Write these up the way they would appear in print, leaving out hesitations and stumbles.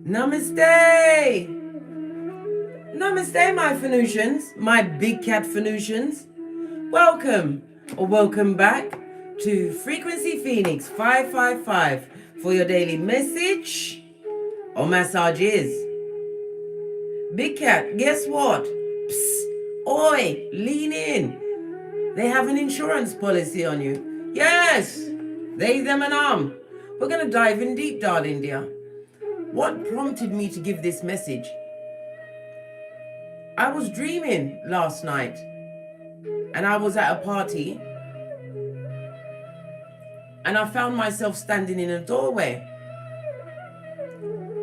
Namaste! Namaste, my Phoenicians, my big cat Phoenicians. Welcome or welcome back to Frequency Phoenix 555 for your daily message or massages. Big cat, guess what? Psst, oi, lean in. They have an insurance policy on you. Yes, they, them and We're going to dive in deep, darling dear. What prompted me to give this message? I was dreaming last night and I was at a party and I found myself standing in a doorway,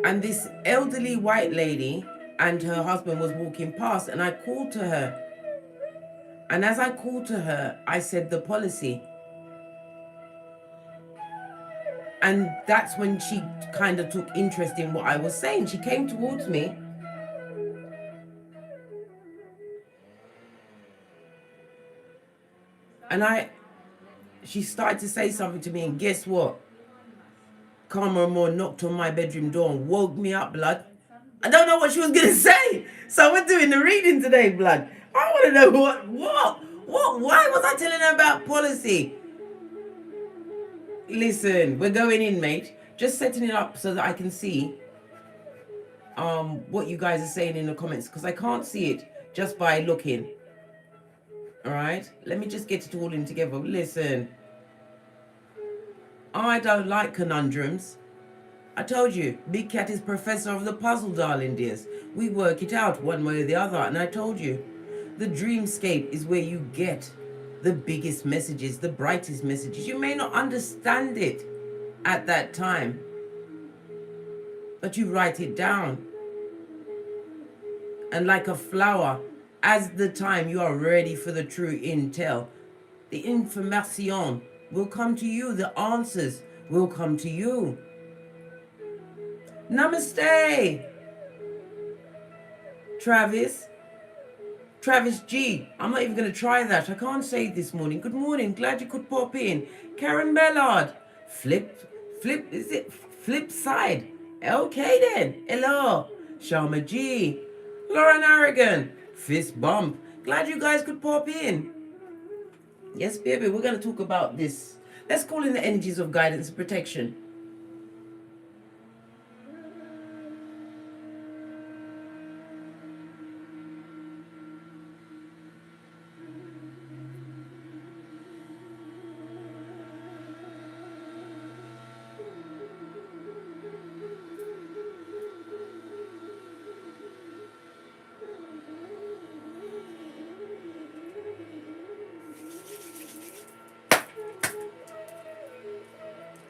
and this elderly white lady and her husband was walking past, and I called to her, and as I called to her I said the policy, and that's when she kind of took interest in what I was saying. She came towards me and she started to say something to me, and guess what? Karma Moore knocked on my bedroom door and woke me up, blood. I don't know what she was gonna say, so we're doing the reading today, blood. I want to know why was I telling her about policy? Listen, we're going in, mate. Just setting it up so that I can see what you guys are saying in the comments, because I can't see it just by looking. All right, let me just get it all in together. Listen, I don't like conundrums. I told you, Big Cat is professor of the puzzle, darling dears. We work it out one way or the other, and I told you, the dreamscape is where you get the biggest messages, the brightest messages. You may not understand it at that time, but you write it down. And like a flower, as the time you are ready for the true intel, the information will come to you, the answers will come to you. Namaste, Travis G. I'm not even going to try that. I can't say it this morning. Good morning. Glad you could pop in. Karen Bellard. Flip side. Okay then. Hello. Sharma G. Lauren Aragon. Fist bump. Glad you guys could pop in. Yes, baby. We're going to talk about this. Let's call in the energies of guidance and protection.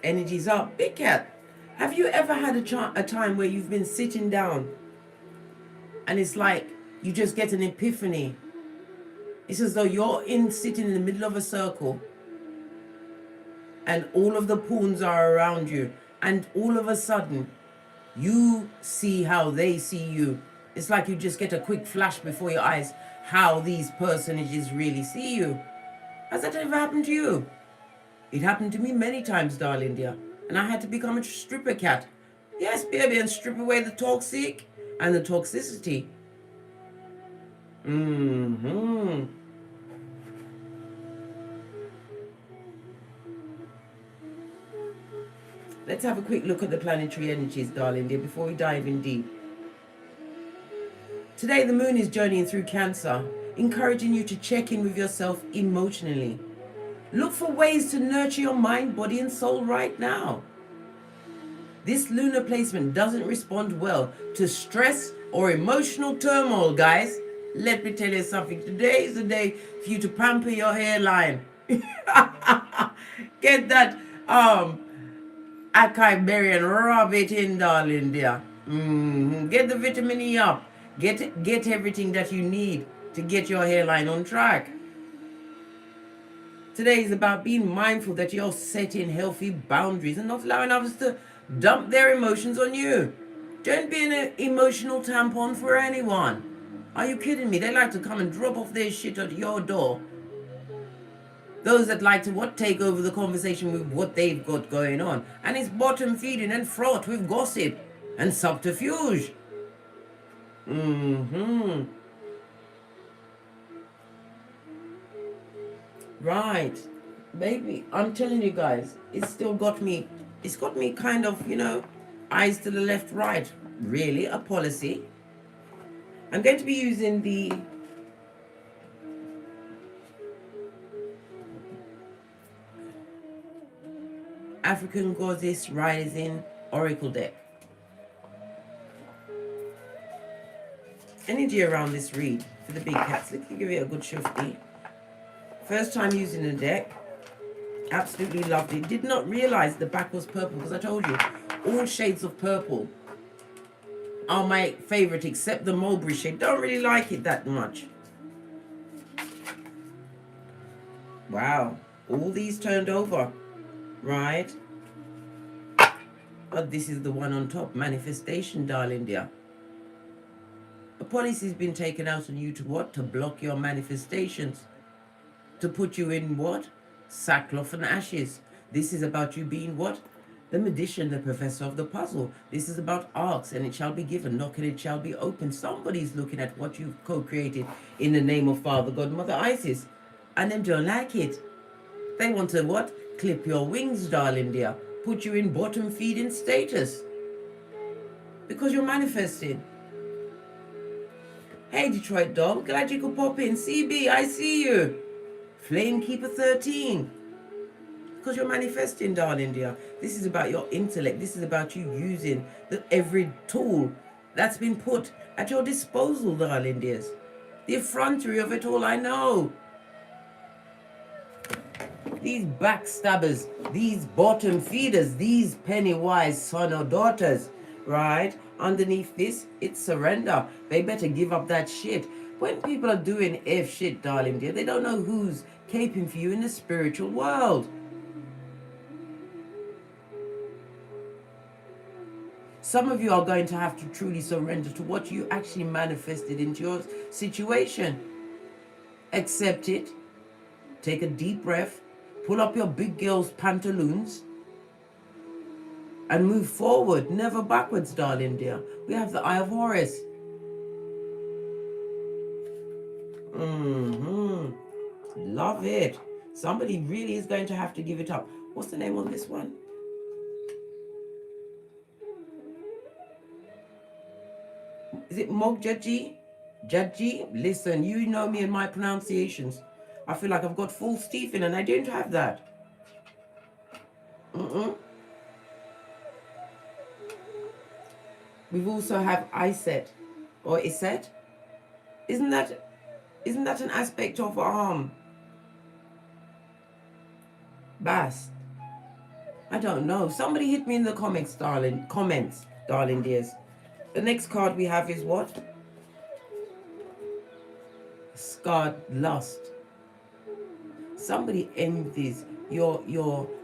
Energies up. Big Cat, have you ever had a time where you've been sitting down and it's like you just get an epiphany? It's as though you're sitting in the middle of a circle and all of the pawns are around you, and all of a sudden you see how they see you. It's like you just get a quick flash before your eyes how these personages really see you. Has that ever happened to you? It happened to me many times, darling dear, and I had to become a stripper cat. Yes, baby, and strip away the toxic and the toxicity. Let's have a quick look at the planetary energies, darling dear, before we dive in deep. Today, the moon is journeying through Cancer, encouraging you to check in with yourself emotionally. Look for ways to nurture your mind, body, and soul right now. This lunar placement doesn't respond well to stress or emotional turmoil, guys. Let me tell you something. Today is the day for you to pamper your hairline. Get that acai berry and rub it in, darling dear. Get the vitamin E up. Get everything that you need to get your hairline on track. Today is about being mindful that you're setting healthy boundaries and not allowing others to dump their emotions on you. Don't be an emotional tampon for anyone. Are you kidding me? They like to come and drop off their shit at your door. Those that like to take over the conversation with what they've got going on. And it's bottom feeding and fraught with gossip and subterfuge. Right. Baby, I'm telling you guys, it's got me kind of, eyes to the left, right. Really, a policy. I'm going to be using the African Goddess Rising Oracle deck. Energy around this read for the big cats. Let me give it a good shufty. First time using the deck. Absolutely loved it. Did not realize the back was purple because I told you all shades of purple are my favorite except the mulberry shade. Don't really like it that much. Wow. All these turned over. Right. But this is the one on top. Manifestation, darling dear. A policy has been taken out on you to what? To block your manifestations. To put you in what? Sackcloth and ashes. This is about you being what? The magician, the professor of the puzzle. This is about ask and it shall be given. Knock and it shall be opened. Somebody's looking at what you've co-created in the name of Father, God, Mother, Isis. And them don't like it. They want to what? Clip your wings, darling dear. Put you in bottom feeding status. Because you're manifesting. Hey, Detroit dog. Glad you could pop in. CB, I see you. Flame Keeper 13. Because you're manifesting, darling dear. This is about your intellect. This is about you using every tool that's been put at your disposal, darling dears. The effrontery of it all, I know. These backstabbers, these bottom feeders, these penny-wise son or daughters, right? Underneath this, it's surrender. They better give up that shit. When people are doing F shit, darling dear, they don't know who's caping for you in the spiritual world. Some of you are going to have to truly surrender to what you actually manifested into your situation. Accept it. Take a deep breath. Pull up your big girl's pantaloons. And move forward. Never backwards, darling dear. We have the Eye of Horus. Love it. Somebody really is going to have to give it up. What's the name on this one? Is it Mogjaji? Jaji? Listen, you know me and my pronunciations. I feel like I've got false teeth in and I don't have that. We've also have Iset or Iset. Isn't that an aspect of Bast? I don't know. Somebody hit me in the comments, darling dears. The next card we have is what? Scarred Lust. Somebody envies your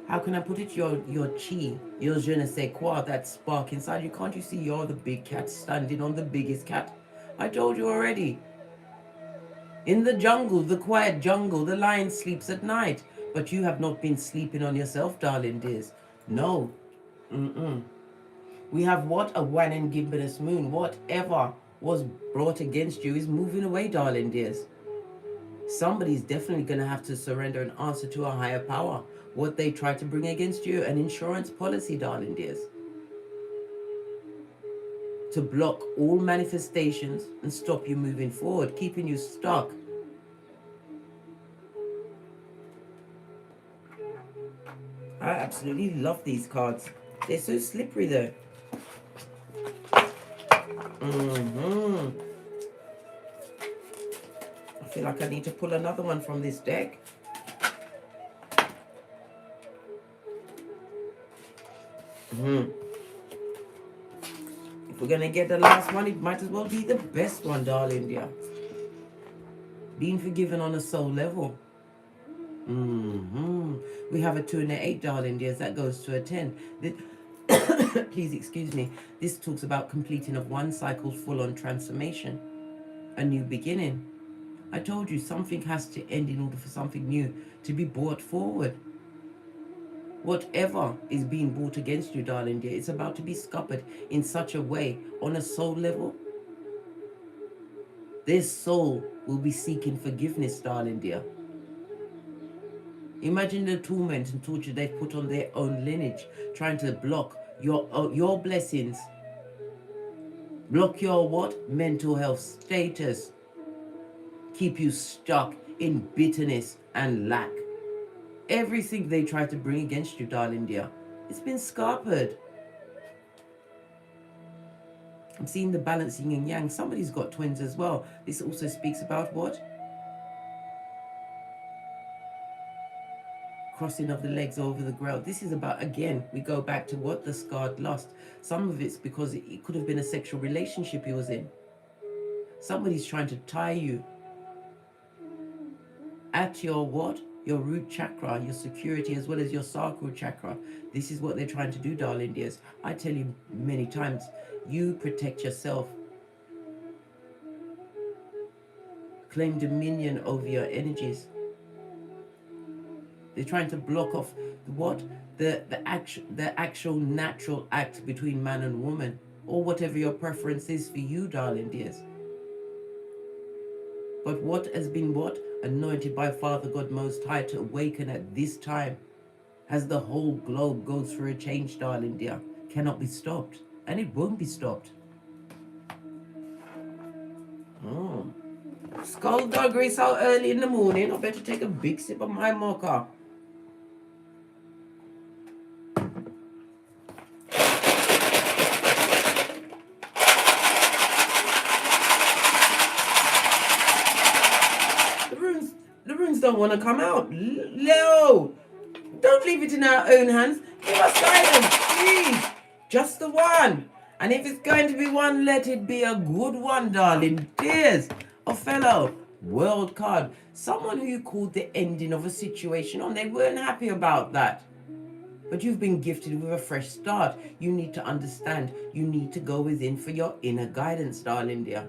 how can I put it, your chi, your je ne sais quoi, that spark inside you. Can't you see you're the big cat standing on the biggest cat? I told you already. In the jungle, the quiet jungle, the lion sleeps at night. But you have not been sleeping on yourself, darling dears. No. We have what? A one and gibbonous moon. Whatever was brought against you is moving away, darling dears. Somebody's definitely going to have to surrender and answer to a higher power. What they try to bring against you, an insurance policy, darling dears. To block all manifestations and stop you moving forward, keeping you stuck. I absolutely love these cards. They're so slippery though. I feel like I need to pull another one from this deck. If we're gonna get the last one, it might as well be the best one, darling dear. Being forgiven on a soul level. We have a 2 and an 8, darling dears. That goes to a 10. Please excuse me. This talks about completing of one cycle's full-on transformation. A new beginning. I told you something has to end in order for something new to be brought forward. Whatever is being brought against you, darling dear, it's about to be scuppered in such a way on a soul level. This soul will be seeking forgiveness, darling dear. Imagine the torment and torture they've put on their own lineage, trying to block your blessings. Block your what? Mental health status. Keep you stuck in bitterness and lack. Everything they try to bring against you, darling dear, it's been scuppered. I'm seeing the balancing yin yang. Somebody's got twins as well. This also speaks about what? Crossing of the legs over the ground. This is about, again, we go back to what? The scarred lust. Some of it's because it could have been a sexual relationship he was in. Somebody's trying to tie you at your what? Your root chakra, your security, as well as your sacral chakra. This is what they're trying to do, darling dears. I tell you many times, you protect yourself. Claim dominion over your energies. They're trying to block off what? The actual natural act between man and woman, or whatever your preference is for you, darling dears. But what has been what? Anointed by Father God Most High to awaken at this time, as the whole globe goes through a change, darling dear, cannot be stopped, and it won't be stopped. Skullduggery so early in the morning. I better take a big sip of my mocha. The runes don't want to come out. Leo, don't leave it in our own hands. Give us guidance, please. Just the one. And if it's going to be one, let it be a good one, darling dears. Othello, world card. Someone who you called the ending of a situation on. They weren't happy about that. But you've been gifted with a fresh start. You need to understand. You need to go within for your inner guidance, darling dear.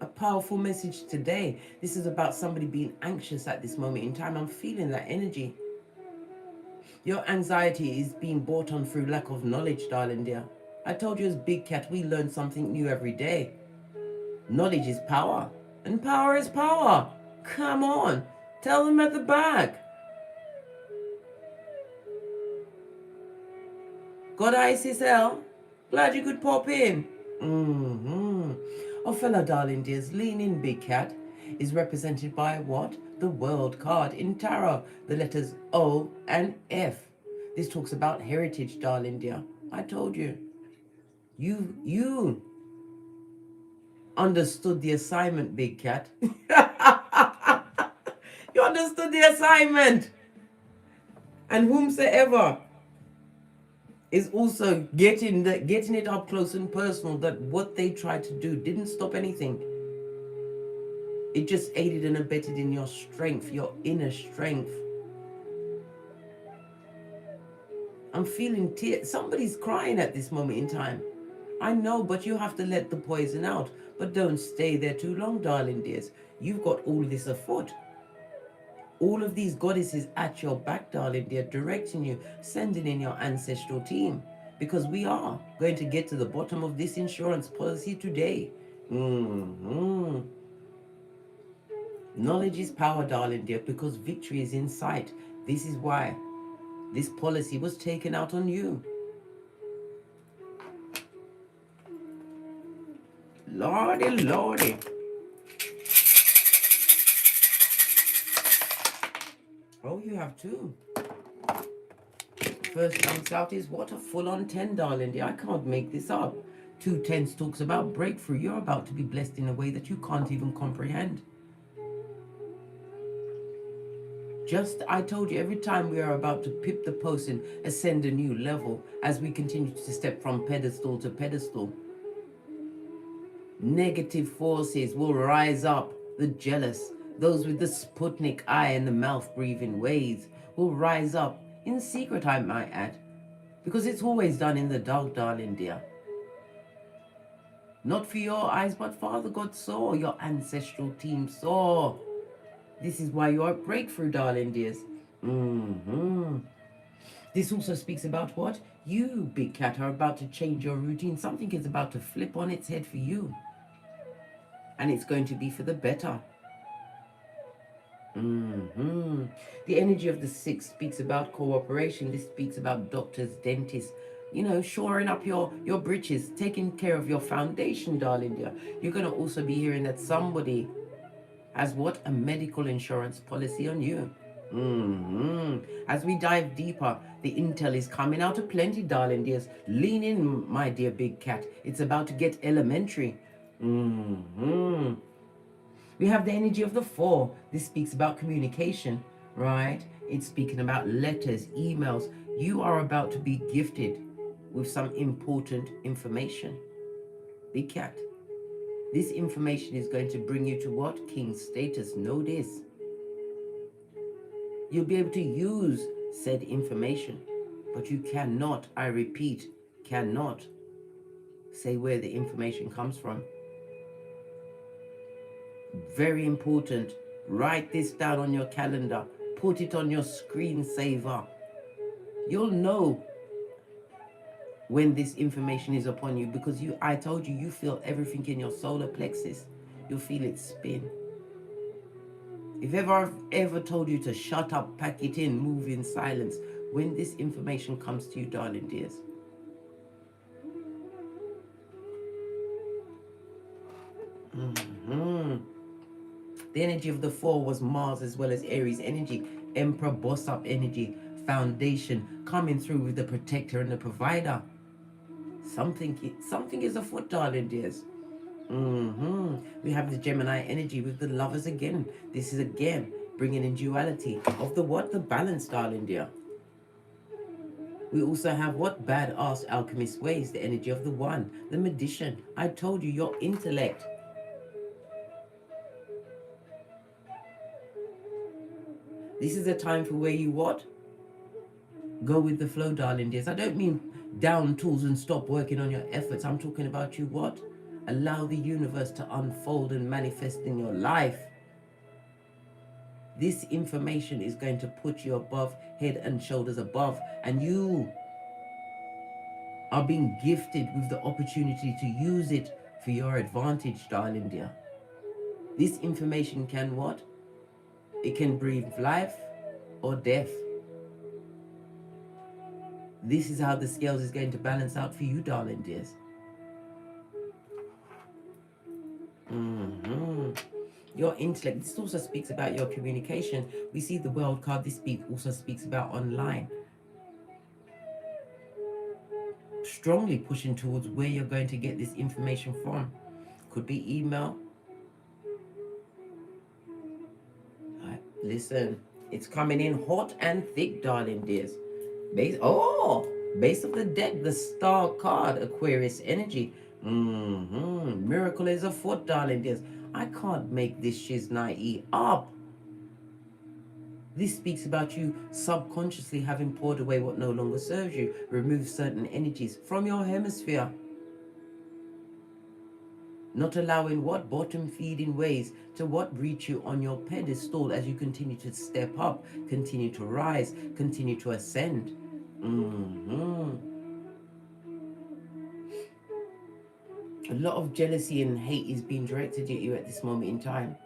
A powerful message today. This is about somebody being anxious at this moment in time. I'm feeling that energy. Your anxiety is being brought on through lack of knowledge, darling dear. I told you as Big Cat, we learn something new every day. Knowledge is power, and power is power. Come on, tell them at the back. God ICSL, glad you could pop in. Oh, fellow darling dears, lean in, Big Cat, is represented by what? The world card in tarot, the letters O and F. This talks about heritage, darling dear. I told you. You understood the assignment, Big Cat. You understood the assignment. And whomsoever is also getting it up close and personal, that what they tried to do didn't stop anything. It just aided and abetted in your strength, your inner strength. I'm feeling tears. Somebody's crying at this moment in time. I know, but you have to let the poison out. But don't stay there too long, darling dears. You've got all this afoot. All of these goddesses at your back, darling dear, directing you, sending in your ancestral team. Because we are going to get to the bottom of this insurance policy today. Knowledge is power, darling dear, because victory is in sight. This is why this policy was taken out on you. Lordy, lordy. Oh, you have two. first jumps out is what? A full-on 10, darling dear. I can't make this up. 2 tens talks about breakthrough. You're about to be blessed in a way that you can't even comprehend. Just, I told you, every time we are about to pip the post and ascend a new level, as we continue to step from pedestal to pedestal, negative forces will rise up. The jealous, those with the Sputnik eye and the mouth-breathing ways will rise up, in secret I might add, because it's always done in the dark, darling dear. Not for your eyes, but Father God saw, your ancestral team saw. This is why you are breakthrough, darling dears. This also speaks about what? You, big cat, are about to change your routine. Something is about to flip on its head for you. And it's going to be for the better. The energy of the 6 speaks about cooperation. This speaks about doctors, dentists, you know, shoring up your britches, taking care of your foundation, darling dear. You're going to also be hearing that somebody has what? A medical insurance policy on you. As we dive deeper, the intel is coming out of plenty, darling dears. Lean in, my dear big cat. It's about to get elementary. We have the energy of the 4. This speaks about communication, right? It's speaking about letters, emails. You are about to be gifted with some important information. Big cat. This information is going to bring you to what? King status. Know this. You'll be able to use said information, but you cannot, I repeat, cannot say where the information comes from. Very important. Write this down on your calendar. Put it on your screensaver. You'll know when this information is upon you, because I told you, you feel everything in your solar plexus. You'll feel it spin. If I've ever told you to shut up, pack it in, move in silence, when this information comes to you, darling dears, the energy of the 4 was Mars as well as Aries energy, Emperor, boss up energy, foundation, coming through with the protector and the provider. Something is afoot, darling dears. We have the Gemini energy with the lovers again. This is again bringing in duality of the what? The balance, darling dear. We also have what? Badass alchemist ways, the energy of the 1, the magician. I told you, your intellect. This is a time for where you what? Go with the flow, darling dears. I don't mean down tools and stop working on your efforts. I'm talking about you what? Allow the universe to unfold and manifest in your life. This information is going to put you above, head and shoulders above. And you are being gifted with the opportunity to use it for your advantage, darling dear. This information can what? It can breathe life or death. This is how the scales is going to balance out for you, darling dears. Your intellect. This also speaks about your communication. We see the world card. This also speaks about online. Strongly pushing towards where you're going to get this information from. Could be email. Right, listen, it's coming in hot and thick, darling dears. Base of the deck, the star card, Aquarius energy. Miracle is afoot, darling dears. I can't make this shiznai up. This speaks about you subconsciously having poured away what no longer serves you. Remove certain energies from your hemisphere. Not allowing what? Bottom feeding ways to what? Reach you on your pedestal as you continue to step up, continue to rise, continue to ascend. A lot of jealousy and hate is being directed at you at this moment in time.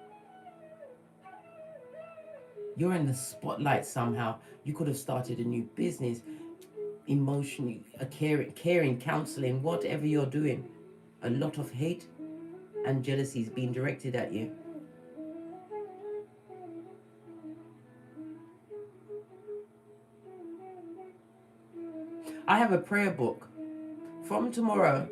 You're in the spotlight somehow. You could have started a new business, emotionally, caring, counseling, whatever you're doing. A lot of hate and jealousy is being directed at you. I have a prayer book. From tomorrow,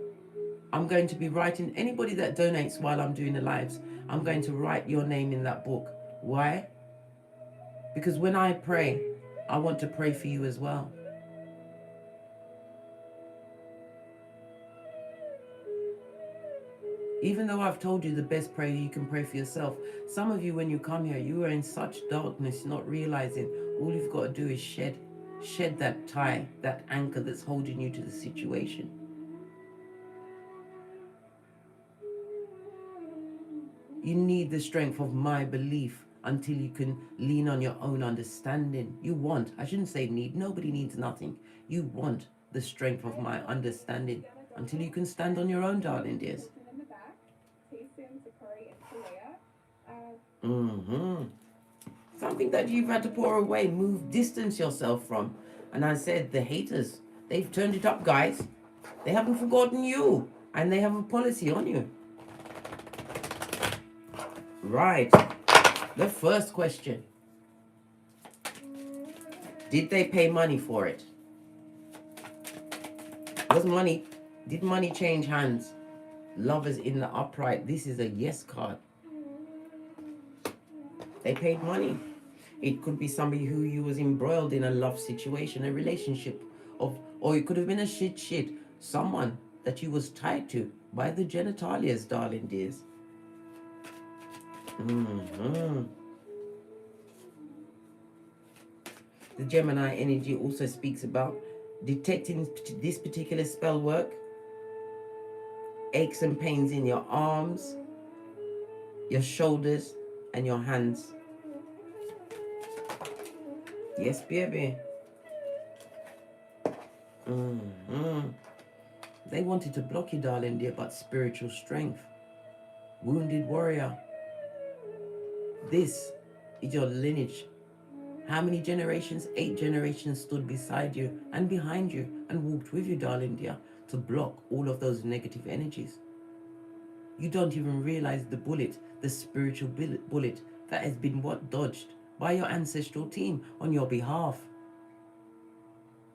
I'm going to be writing anybody that donates while I'm doing the lives. I'm going to write your name in that book. Why? Because when I pray, I want to pray for you as well. Even though I've told you the best prayer you can pray for yourself, some of you, when you come here, you are in such darkness, not realizing all you've got to do is shed that tie, that anchor that's holding you to the situation. You need the strength of my belief until you can lean on your own understanding. You want, I shouldn't say need, nobody needs nothing. You want the strength of my understanding until you can stand on your own, darling dears. Something that you've had to pour away, move, distance yourself from. And I said, the haters, they've turned it up, guys. They haven't forgotten you, and they have a policy on you. Right. The first question. Did they pay money for it? Did money change hands? Lovers in the upright. This is a yes card. They paid money. It could be somebody who you was embroiled in a love situation, a relationship of, or it could have been a shit. Someone that you was tied to by the genitalias, darling dears. The Gemini energy also speaks about detecting this particular spell work, aches and pains in your arms, your shoulders, and your hands. Yes, baby. They wanted to block you, darling dear, but spiritual strength. Wounded warrior. This is your lineage. How many generations? 8 generations stood beside you and behind you and walked with you, darling dear, to block all of those negative energies. You don't even realize the bullet, the spiritual bullet that has been dodged by your ancestral team on your behalf.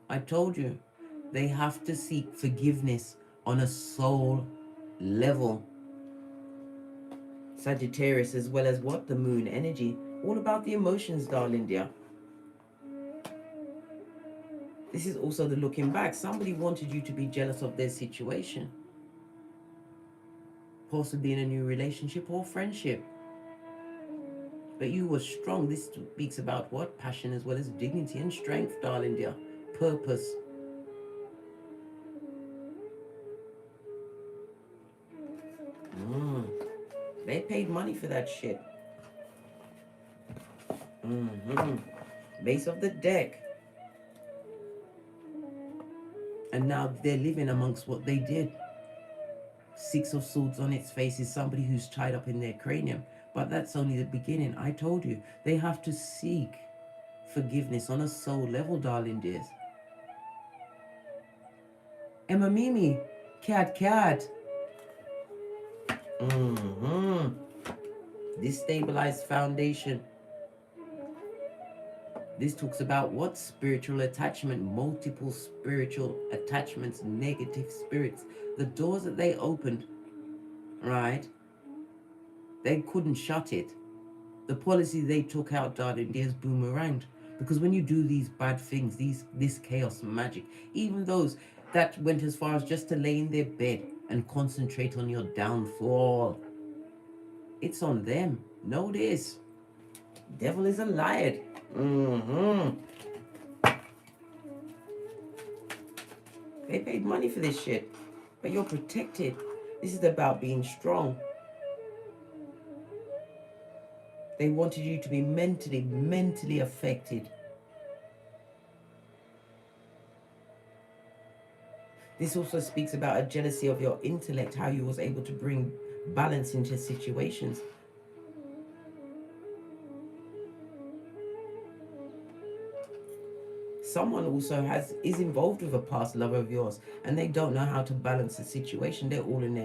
I told you, they have to seek forgiveness on a soul level. Sagittarius, as well as what? The moon energy. All about the emotions, darling dear. This is also the looking back. Somebody wanted you to be jealous of their situation. Possibly in a new relationship or friendship. But you were strong. This speaks about what? Passion as well as dignity and strength, darling dear. Purpose. They paid money for that shit. Base of the deck. And now they're living amongst what they did. 6 of Swords on its face is somebody who's tied up in their cranium. But that's only the beginning. I told you, they have to seek forgiveness on a soul level, darling dears. Mmmmhmmm, cat. Destabilized foundation. This talks about what? Spiritual attachment, multiple spiritual attachments, negative spirits. The doors that they opened, right? They couldn't shut it. The policy they took out, darling dears, boomeranged. Because when you do these bad things, this chaos magic, even those that went as far as just to lay in their bed and concentrate on your downfall, it's on them. Know this. Devil is a liar. They paid money for this shit, but you're protected. This is about being strong. They wanted you to be mentally affected. This also speaks about a jealousy of your intellect, how you was able to bring balance into situations. Someone also is involved with a past lover of yours, and they don't know how to balance the situation. They're all in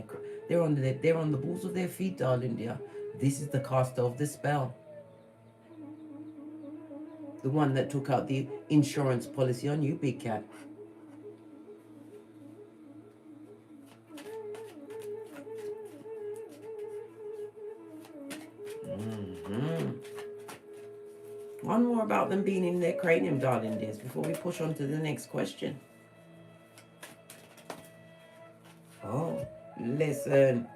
they're on the balls of their feet, darling dear. This is the caster of the spell. The one that took out the insurance policy on you, big cat. One more about them being in their cranium, darling dears, before we push on to the next question. Oh, listen.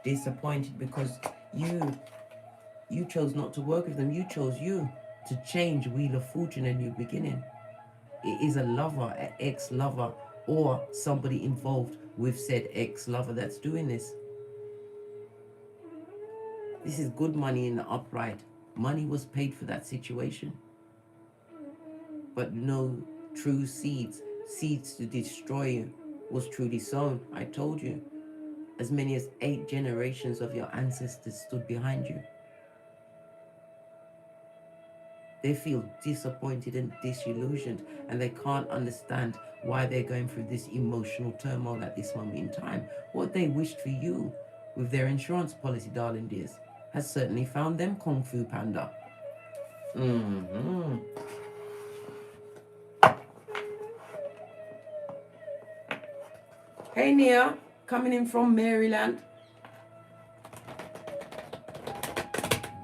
Disappointed because you chose not to work with them. You chose to change Wheel of Fortune, a new beginning. It is a lover, an ex-lover, or somebody involved with said ex-lover that's doing this. This is good money in the upright. Money was paid for that situation. But no true seeds to destroy you, was truly sown. I told you. As many as 8 generations of your ancestors stood behind you. They feel disappointed and disillusioned, and they can't understand why they're going through this emotional turmoil at this moment in time. What they wished for you with their insurance policy, darling dears, has certainly found them Kung Fu Panda. Hey Nia, coming in from Maryland.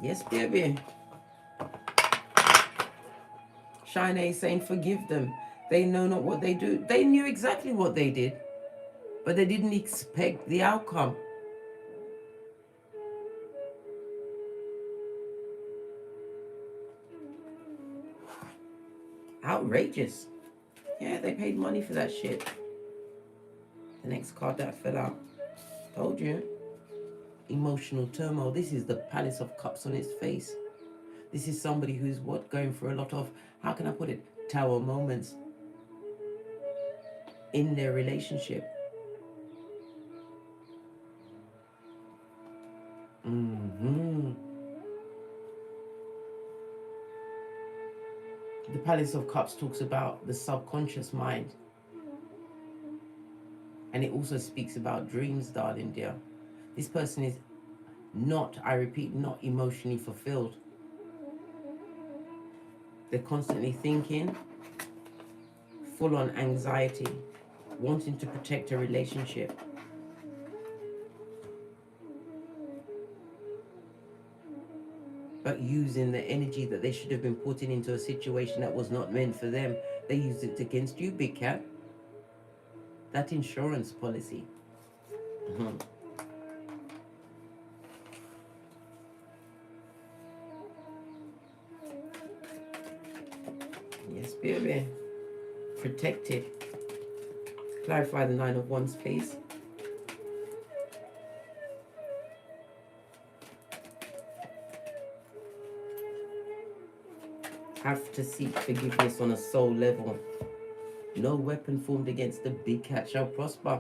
Yes, baby. Shine saying, forgive them. They know not what they do. They knew exactly what they did, but they didn't expect the outcome. Outrageous. Yeah, they paid money for that shit. The next card that fell out. Told you. Emotional turmoil. This is the Palace of Cups on its face. This is somebody who's going through a lot of, how can I put it, tower moments in their relationship. The Palace of Cups talks about the subconscious mind. And it also speaks about dreams, darling dear. This person is not, I repeat, not emotionally fulfilled. They're constantly thinking, full on anxiety, wanting to protect a relationship. But using the energy that they should have been putting into a situation that was not meant for them, they used it against you, big cat. That insurance policy. Yes, baby. Protected. Clarify the 9 of Wands, please. Have to seek forgiveness on a soul level. No weapon formed against the big cat shall prosper.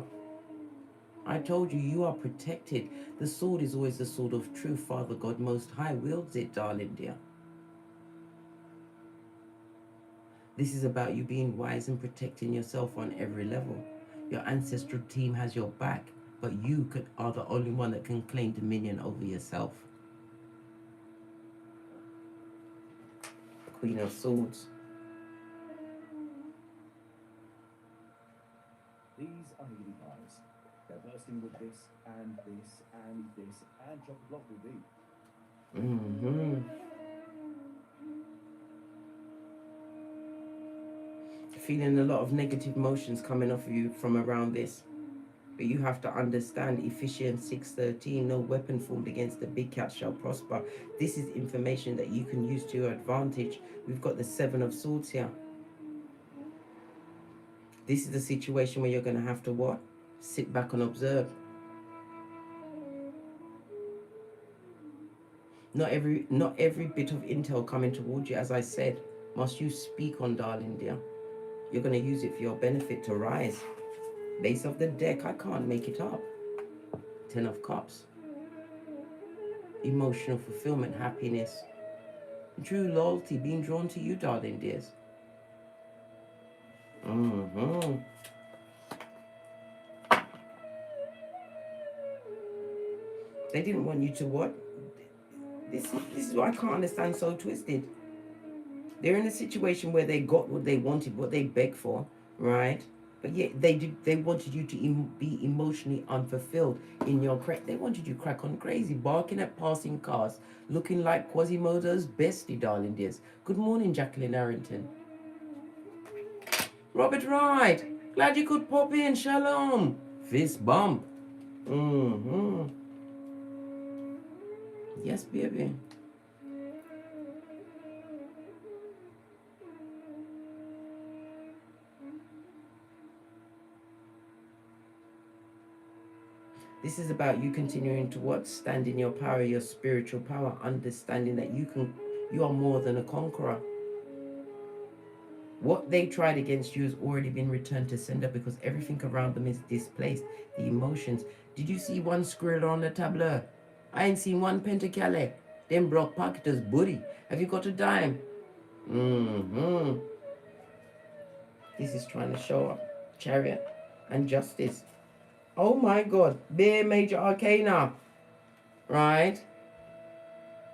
I told you, you are protected. The sword is always the sword of truth. Father God Most High wields it, darling dear. This is about you being wise and protecting yourself on every level. Your ancestral team has your back, but you are the only one that can claim dominion over yourself. Queen of Swords. These are healing eyes. They're bursting with this and this and this, and chock-a-block with thee. Feeling a lot of negative emotions coming off of you from around this. But you have to understand Ephesians 6:13, no weapon formed against the big cat shall prosper. This is information that you can use to your advantage. We've got the 7 of Swords here. This is a situation where you're going to have to what? Sit back and observe. Not every bit of intel coming towards you, as I said, must you speak on, darling dear. You're going to use it for your benefit to rise. Base of the deck, I can't make it up. 10 of Cups. Emotional fulfillment, happiness. True loyalty being drawn to you, darling dears. They didn't want you to what? This is what I can't understand, so twisted. They're in a situation where they got what they wanted, what they begged for, right? But yet they wanted you to be emotionally unfulfilled in your crack. They wanted you to crack on crazy, barking at passing cars, looking like Quasimodo's bestie, darling dears. Good morning, Jacqueline Arrington. Robert Wright, glad you could pop in. Shalom. Fist bump. Yes, baby. This is about you continuing to what? Stand in your power, your spiritual power, understanding that you are more than a conqueror. What they tried against you has already been returned to sender because everything around them is displaced. The emotions. Did you see one squirrel on the tableau? I ain't seen one pentacale. Them broke pocketers booty. Have you got a dime? This is trying to show up. Chariot and justice. Oh my God. Bare major arcana. Right?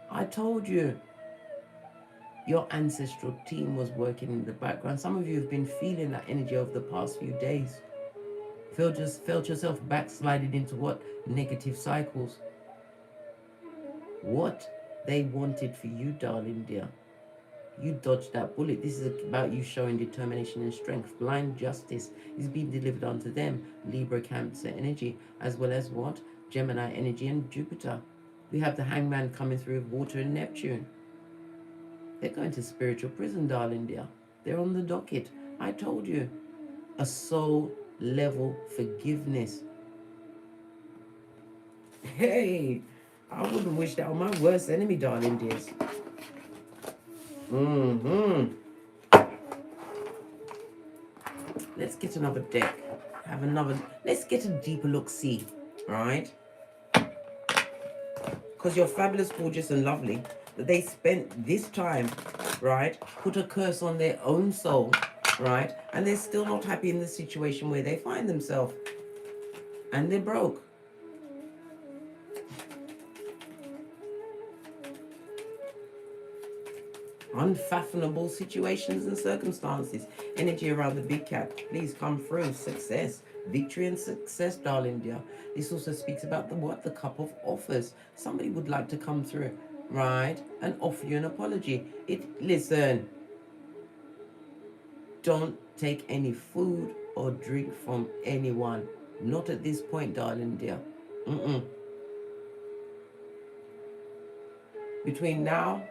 I told you. Your ancestral team was working in the background. Some of you have been feeling that energy over the past few days. Felt yourself backsliding into what? Negative cycles. What they wanted for you, darling dear. You dodged that bullet. This is about you showing determination and strength. Blind justice is being delivered unto them. Libra, Cancer energy, as well as what? Gemini energy and Jupiter. We have the hangman coming through with water and Neptune. They're going to spiritual prison, darling dear. They're on the docket. I told you. A soul level forgiveness. Hey, I wouldn't wish that on my worst enemy, darling dears. Let's get another deck. Let's get a deeper look, see. Right? Because you're fabulous, gorgeous, and lovely. That they spent this time, right, put a curse on their own soul, right, and they're still not happy in the situation where they find themselves, and they're broke. Unfathomable situations and circumstances. Energy around the big cat. Please come through. Success. Victory and success, darling dear. This also speaks about the what? The cup of offers. Somebody would like to come through, right, and offer you an apology. Listen. Don't take any food or drink from anyone. Not at this point, darling dear. Between now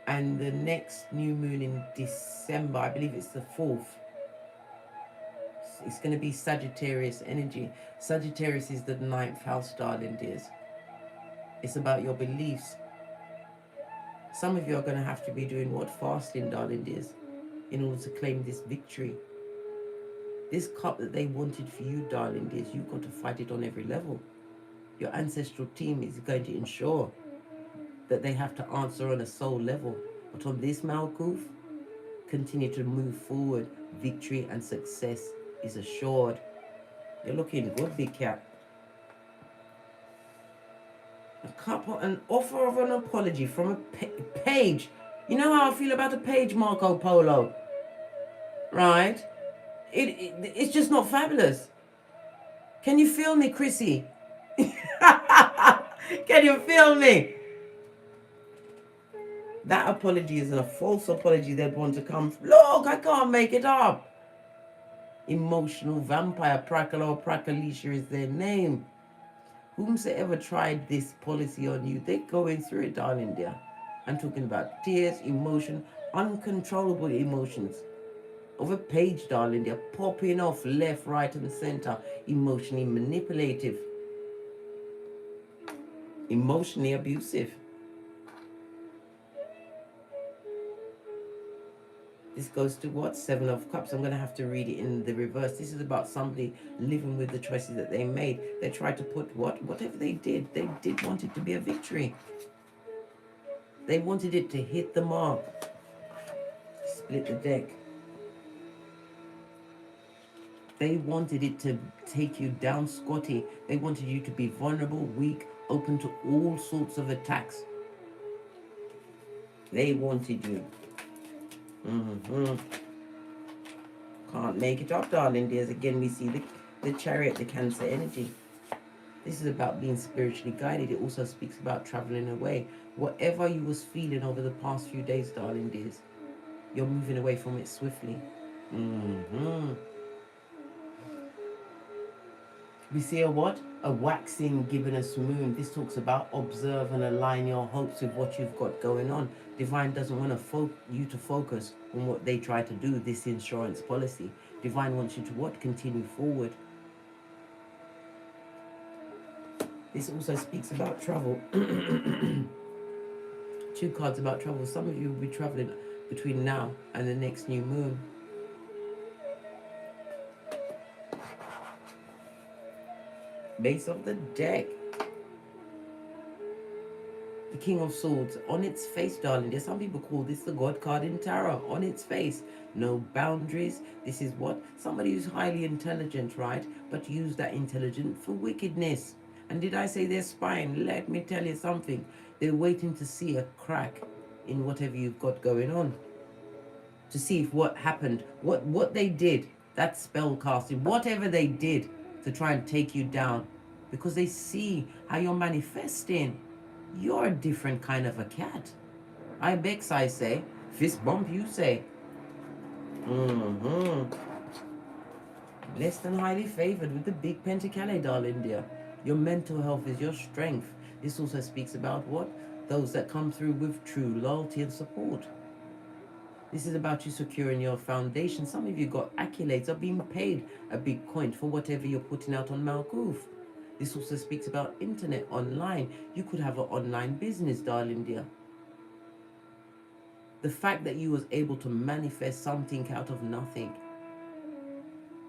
and the next new moon in December, I believe it's the 4th. It's going to be Sagittarius energy. Sagittarius is the 9th house, darling dears. It's about your beliefs. Some of you are going to have to be doing what? Fasting, darling dears, in order to claim this victory. This cup that they wanted for you, darling dears, you've got to fight it on every level. Your ancestral team is going to ensure that they have to answer on a soul level. But on this Malkuth, continue to move forward. Victory and success is assured. You're looking good, big cat. An offer of an apology from a page. You know how I feel about a page, Marco Polo, right? It's just not fabulous. Can you feel me, Chrissy? Can you feel me? That apology is a false apology. They'd want to come. Look, I can't make it up. Emotional vampire, Prakala or Prakalisha is their name. Whomsoever tried this policy on you, they're going through it, darling dear. I'm talking about tears, emotion, uncontrollable emotions. Of a page, darling dear, popping off left, right, and center. Emotionally manipulative. Emotionally abusive. This goes to what? 7 of Cups. I'm going to have to read it in the reverse. This is about somebody living with the choices that they made. They tried to put what? Whatever they did want it to be a victory. They wanted it to hit the mark. Split the deck. They wanted it to take you down, Scotty. They wanted you to be vulnerable, weak, open to all sorts of attacks. They wanted you. Mm-hmm. Can't make it up, darling dears. Again, we see the chariot, the Cancer energy. This is about being spiritually guided. It also speaks about traveling away. Whatever you was feeling over the past few days, darling dears, you're moving away from it swiftly. Mm-hmm. We see a what? A waxing gibbonous moon. This talks about observe and align your hopes with what you've got going on. Divine doesn't want you to focus on what they try to do, this insurance policy. Divine wants you to what? Continue forward. This also speaks about travel. 2 cards about travel. Some of you will be traveling between now and the next new moon. Base of the deck. The King of Swords. On its face, darling. There's some people call this the God card in tarot. On its face. No boundaries. This is what? Somebody who's highly intelligent, right? But use that intelligence for wickedness. And did I say they're spying? Let me tell you something. They're waiting to see a crack in whatever you've got going on. To see if what happened, what they did, that spell casting, whatever they did to try and take you down. Because they see how you're manifesting. You're a different kind of a cat. I begs, I say. Fist bump, you say. Blessed and highly favored with the big pentacale, darling dear. Your mental health is your strength. This also speaks about what? Those that come through with true loyalty and support. This is about you securing your foundation. Some of you got accolades, are being paid a big coin for whatever you're putting out on Malkuth. This also speaks about internet, online. You could have an online business, darling dear. The fact that you was able to manifest something out of nothing.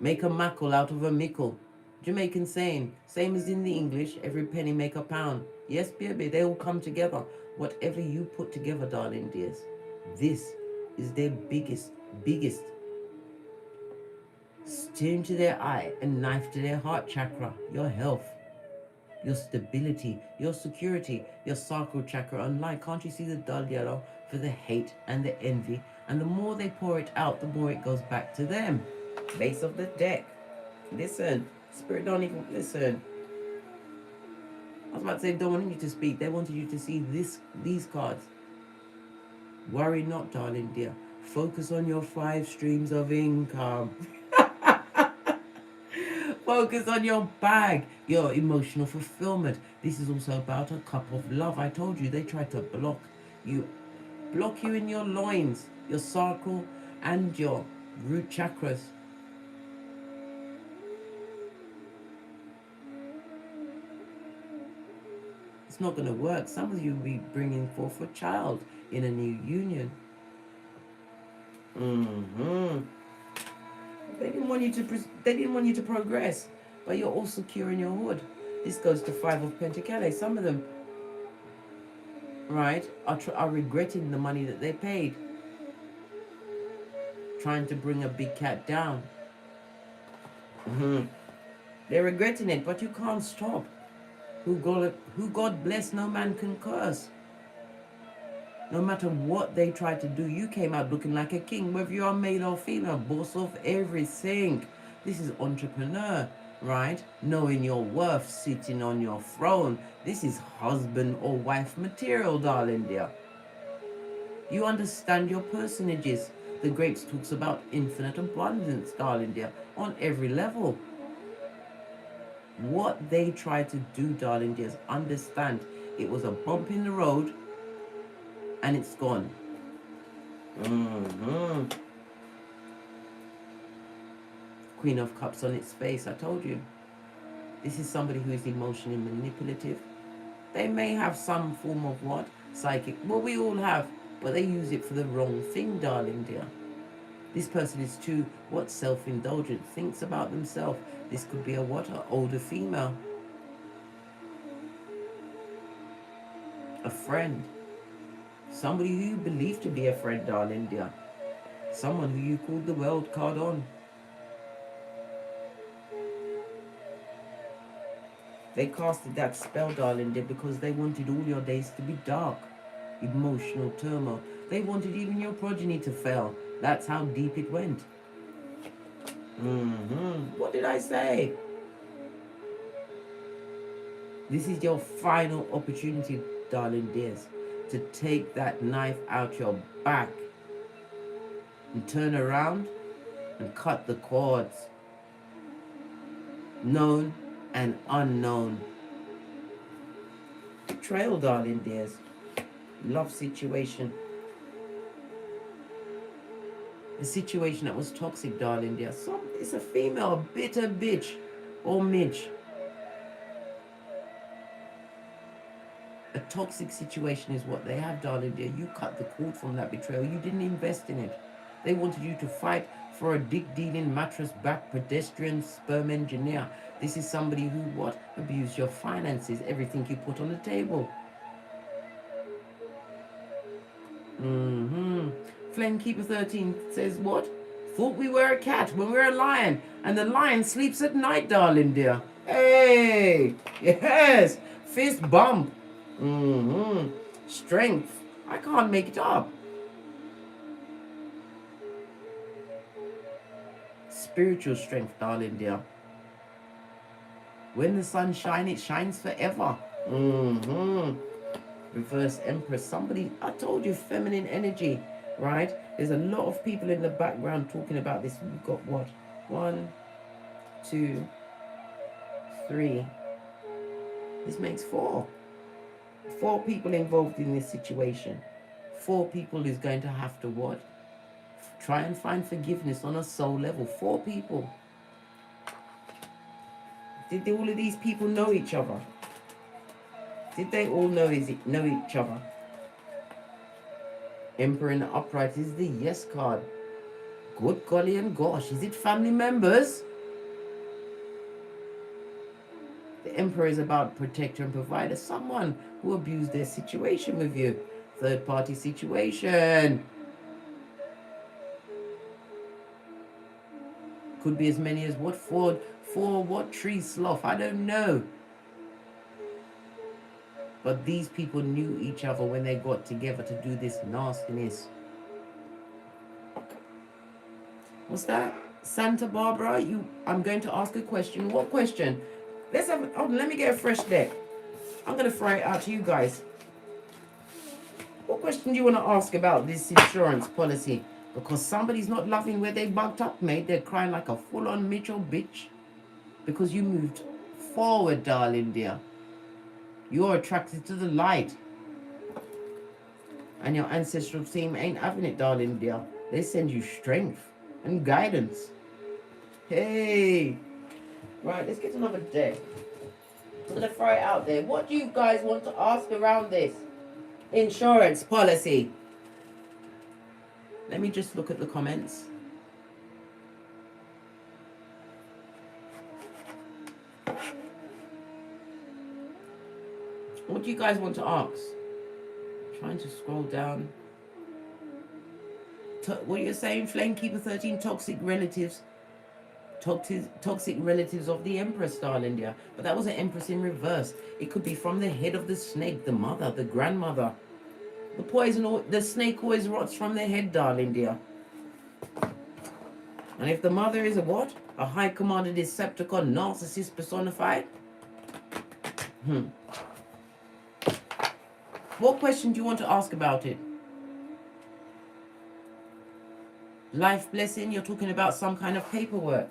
Make a mackle out of a mickle. Jamaican saying, same as in the English, every penny make a pound. Yes, baby, they all come together. Whatever you put together, darling dears, this is their biggest stone to their eye and knife to their heart chakra, your health, your stability, your security, your sacral chakra. Unlike, can't you see the dull yellow for the hate and the envy? And the more they pour it out, the more it goes back to them. Base of the deck. Listen, Spirit don't even listen. I was about to say, don't want you to speak. They wanted you to see these cards. Worry not, darling dear. Focus on your 5 streams of income. Focus on your bag, your emotional fulfillment. This is also about a cup of love. I told you they tried to block you in your loins, your sacral and your root chakras. It's not going to work. Some of you will be bringing forth a child in a new union. They didn't want you to progress, but you're all secure in your hood. This goes to 5 of Pentacles. Some of them, right, are regretting the money that they paid, trying to bring a big cat down. They're regretting it, but you can't stop. Who God bless, no man can curse. No matter what they tried to do, you came out looking like a king, whether you are male or female, boss of everything. This is entrepreneur, right? Knowing your worth, sitting on your throne. This is husband or wife material, darling dear. You understand your personages. The Grapes talks about infinite abundance, darling dear, on every level. What they tried to do, darling dears, understand it was a bump in the road and it's gone. Queen of Cups on its face. I told you. This is somebody who is emotionally manipulative. They may have some form of what? Psychic. Well, we all have. But they use it for the wrong thing, darling dear. This person is too, what, self-indulgent, thinks about themselves. This could be a what? An older female. A friend. Somebody who you believe to be a friend, darling dear. Someone who you called the world card on. They casted that spell, darling dear, because they wanted all your days to be dark. Emotional turmoil. They wanted even your progeny to fail. That's how deep it went. What did I say? This is your final opportunity, darling dears, to take that knife out your back and turn around and cut the cords, known and unknown. Betrayal, darling dears. Love situation. The situation that was toxic, darling dear. It's a female, a bitter bitch or midge. A toxic situation is what they have, darling dear. You cut the cord from that betrayal. You didn't invest in it. They wanted you to fight for a dick-dealing, mattress-back, pedestrian, sperm engineer. This is somebody who, what? Abused your finances, everything you put on the table. Flamekeeper 13 says, what? Thought we were a cat when we're a lion, and the lion sleeps at night, darling dear. Hey, yes, fist bump. Strength. I can't make it up. Spiritual strength, darling dear. When the sun shines, it shines forever. Reverse Empress. Somebody, I told you, feminine energy, right? There's a lot of people in the background talking about this. We've got what? 1, 2, 3. This makes 4. 4 people involved in this situation. 4 people is going to have to what? Try and find forgiveness on a soul level. 4 people. Did all of these people know each other? Did they all know each other? Emperor in the upright is the yes card. Good golly and gosh, is it family members? The Emperor is about protector and provider. Someone who abused their situation with you. Third party situation. Could be as many as what? 4 what tree sloth? I don't know. But these people knew each other when they got together to do this nastiness. What's that? Santa Barbara, I'm going to ask a question. What question? Let me get a fresh deck. I'm going to throw it out to you guys. What question do you want to ask about this insurance policy? Because somebody's not loving where they bugged up, mate. They're crying like a full-on Mitchell bitch. Because you moved forward, darling dear. You're attracted to the light. And your ancestral team ain't having it, darling dear. They send you strength and guidance. Hey. Right, let's get another deck. I'm going to throw it out there. What do you guys want to ask around this insurance policy? Let me just look at the comments. What do you guys want to ask? Trying to scroll down. What are you saying, Flamekeeper 13? Toxic relatives. Toxic relatives of the Empress, darling dear. But that was an Empress in reverse. It could be from the head of the snake, the mother, the grandmother. The poison, the snake always rots from the head, darling dear. And if the mother is a what? A high commander Decepticon narcissist personified? What question do you want to ask about it? Life blessing, you're talking about some kind of paperwork.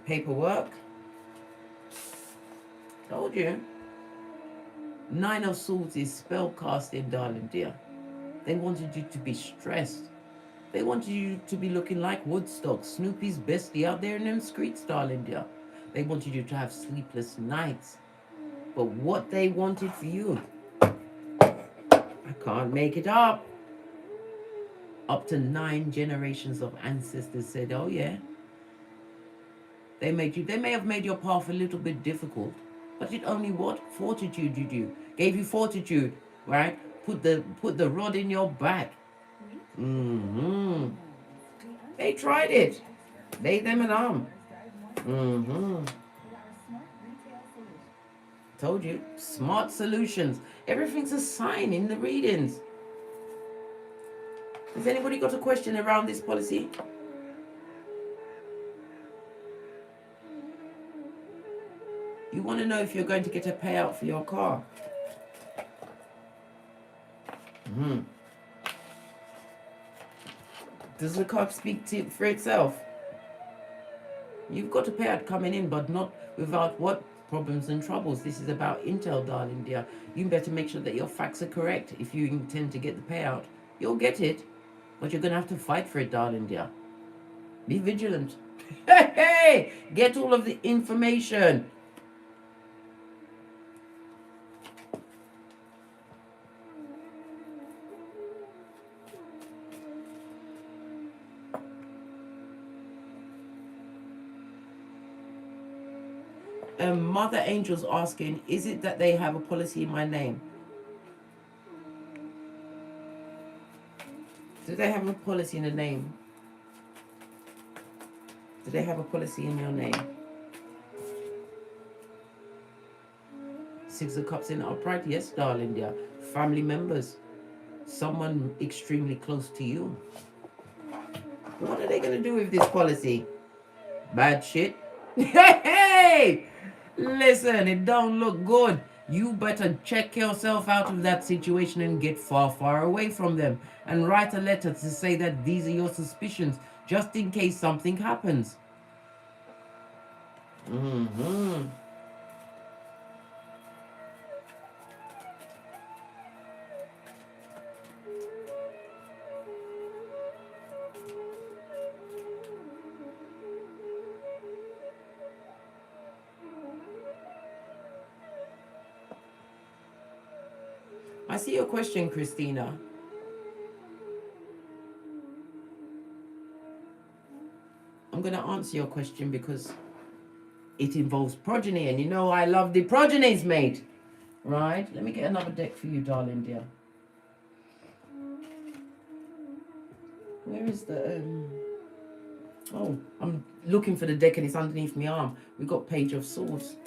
Paperwork. Told you. 9 of Swords is spell casting, darling dear. They wanted you to be stressed. They wanted you to be looking like Woodstock, Snoopy's bestie out there in them streets, darling dear. They wanted you to have sleepless nights. But what they wanted for you, I can't make it up. Up to 9 generations of ancestors said, oh yeah. They may have made your path a little bit difficult, but it only what? Fortitude you do. Gave you fortitude, right? Put the rod in your back. They tried it. They, them and arm. Told you. Smart solutions. Everything's a sign in the readings. Has anybody got a question around this policy? You want to know if you're going to get a payout for your car. Does the card speak for itself? You've got a payout coming in, but not without what? Problems and troubles. This is about intel, darling dear. You better make sure that your facts are correct if you intend to get the payout. You'll get it, but you're going to have to fight for it, darling dear. Be vigilant. Hey, get all of the information. Mother Angel's asking, is it that they have a policy in my name? Do they have a policy in the name? Do they have a policy in your name? Six of Cups in upright. Yes, darling dear. Family members. Someone extremely close to you. What are they going to do with this policy? Bad shit. Hey! Listen, it don't look good. You better check yourself out of that situation and get far, far away from them. And write a letter to say that these are your suspicions, just in case something happens. I see your question, Christina. I'm going to answer your question because it involves progeny, and you know I love the progenies, mate. Right? Let me get another deck for you, darling dear. Where is the... Oh, I'm looking for the deck and it's underneath my arm. We've got Page of Swords.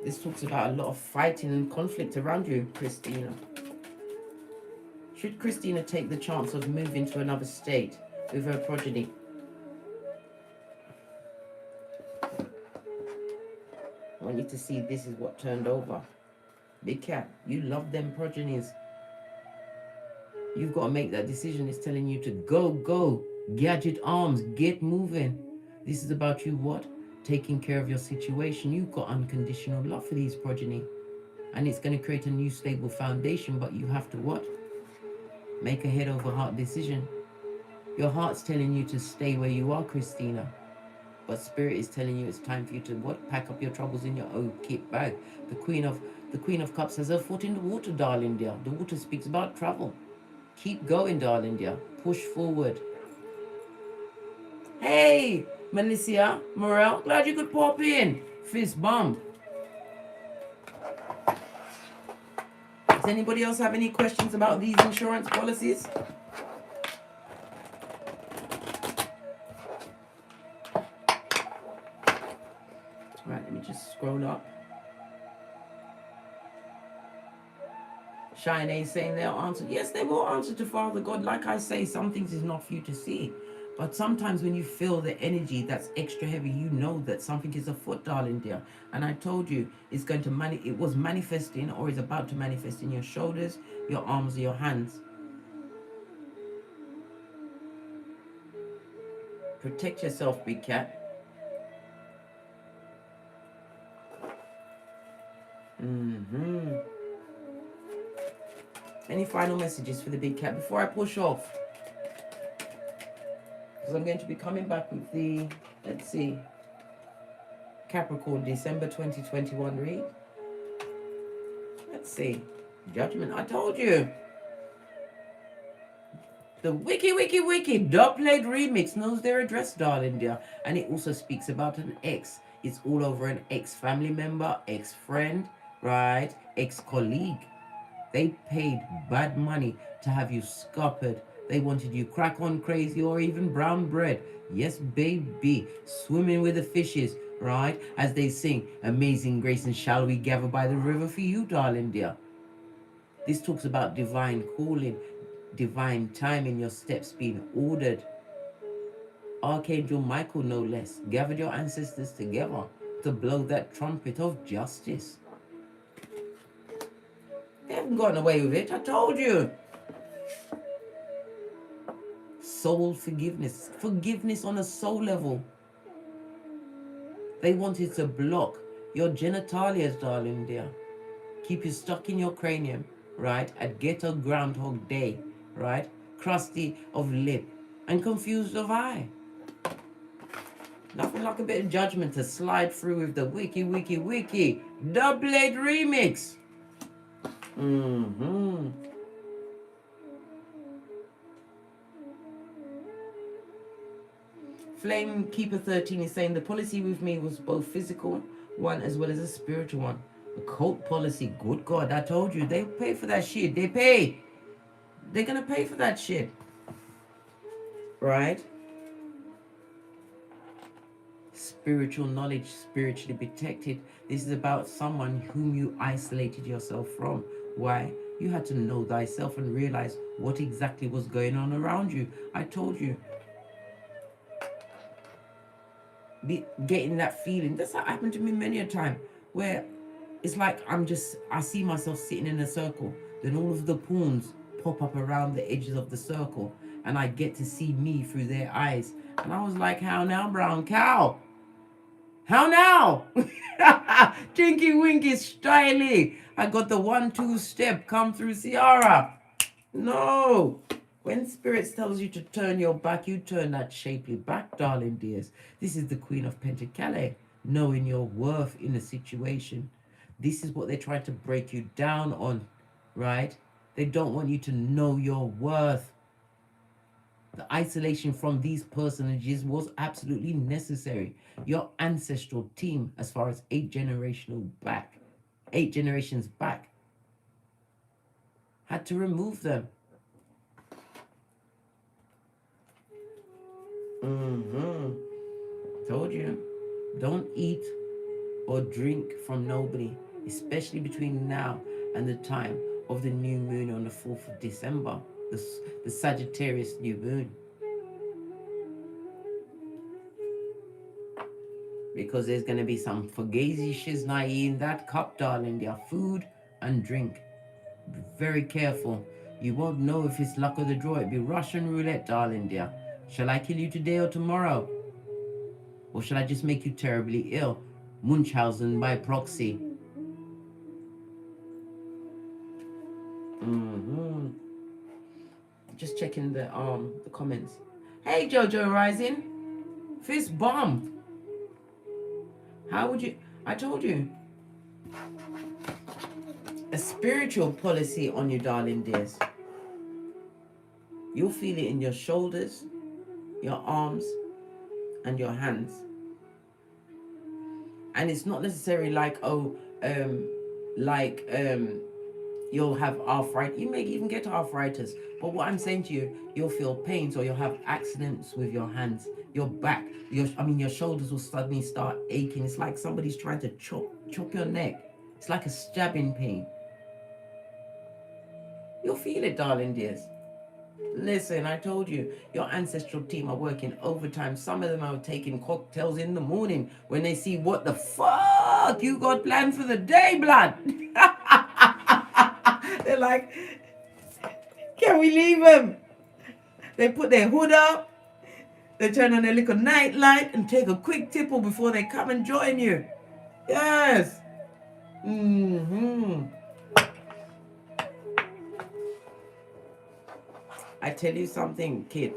This talks about a lot of fighting and conflict around you, Christina. Should Christina take the chance of moving to another state with her progeny? I want you to see this is what turned over. Big Cat, you love them progenies. You've got to make that decision. It's telling you to go, go. Gadget arms, get moving. This is about you what? Taking care of your situation. You've got unconditional love for these progeny, and it's going to create a new stable foundation, but you have to what? Make a head over heart decision. Your heart's telling you to stay where you are, Christina, but spirit is telling you it's time for you to what? Pack up your troubles in your own kit bag. The Queen of Cups has her foot in the water, darling dear. The water speaks about travel. Keep going, darling dear. Push forward. Hey, Melissa, Morel, glad you could pop in. Fist bump. Does anybody else have any questions about these insurance policies? Right, let me just scroll up. Shine is saying they'll answer. Yes, they will answer to Father God. Like I say, some things is not for you to see. But sometimes when you feel the energy that's extra heavy, you know that something is afoot, darling dear. And I told you, it's going to it was manifesting or is about to manifest in your shoulders, your arms, or your hands. Protect yourself, Big Cat. Any final messages for the Big Cat before I push off? Because I'm going to be coming back with the, let's see, Capricorn, December 2021 read. Let's see. Judgment, I told you. The wiki dub-played remix knows their address, darling dear. And it also speaks about an ex. It's all over an ex-family member, ex-friend, right? Ex-colleague. They paid bad money to have you scuppered. They wanted you crack on crazy or even brown bread. Yes, baby. Swimming with the fishes, right? As they sing, Amazing Grace and Shall We Gather by the River for you, darling dear. This talks about divine calling. divine time in your steps being ordered. Archangel Michael, no less, gathered your ancestors together to blow that trumpet of justice. They haven't gotten away with it, I told you. Soul forgiveness. Forgiveness on a soul level. They wanted to block your genitalias, darling dear. Keep you stuck in your cranium, right? At ghetto Groundhog Day, right? Crusty of lip and confused of eye. Nothing like a bit of judgment to slide through with the wiki, wiki, wiki. Double-blade remix. Flame Keeper 13 is saying the policy with me was both physical one as well as a spiritual one. The cult policy, good God, I told you, they pay for that shit. They pay. They're gonna pay for that shit. Right? Spiritual knowledge, spiritually protected. This is about someone whom you isolated yourself from. Why? You had to know thyself and realize what exactly was going on around you. I told you. Getting that feeling. That's happened to me many a time, where it's like I see myself sitting in a circle, then all of the pawns pop up around the edges of the circle, and I get to see me through their eyes. And I was like, how now, brown cow? How now? Tinky Winky Styly. I got the 1-2 step come through Ciara. No. When Spirit tells you to turn your back, you turn that shapely back, darling dears. This is the Queen of Pentacles, knowing your worth in a situation. This is what they try to break you down on, right? They don't want you to know your worth. The isolation from these personages was absolutely necessary. Your ancestral team, as far as 8 generations back, had to remove them. Told you, don't eat or drink from nobody, especially between now and the time of the new moon on the 4th of December, the Sagittarius new moon. Because there's going to be some fugazi shiznai in that cup, darling. Their food and drink. Be very careful. You won't know if it's luck of the draw. It'll be Russian roulette, darling dear. Shall I kill you today or tomorrow? Or shall I just make you terribly ill? Munchausen by proxy. Just checking the comments. Hey Jojo Rising. Fist bump. How would you... I told you. A spiritual policy on you, darling dears. You'll feel it in your shoulders, your arms, and your hands. And it's not necessarily like, you'll have arthritis. You may even get arthritis. But what I'm saying to you, you'll feel pains or you'll have accidents with your hands, your back, your shoulders will suddenly start aching. It's like somebody's trying to chop your neck. It's like a stabbing pain. You'll feel it, darling dears. Listen, I told you, your ancestral team are working overtime. Some of them are taking cocktails in the morning when they see what the fuck you got planned for the day, blood. They're like, can we leave them? They put their hood up, they turn on their little night light and take a quick tipple before they come and join you. Yes. I tell you something, kid.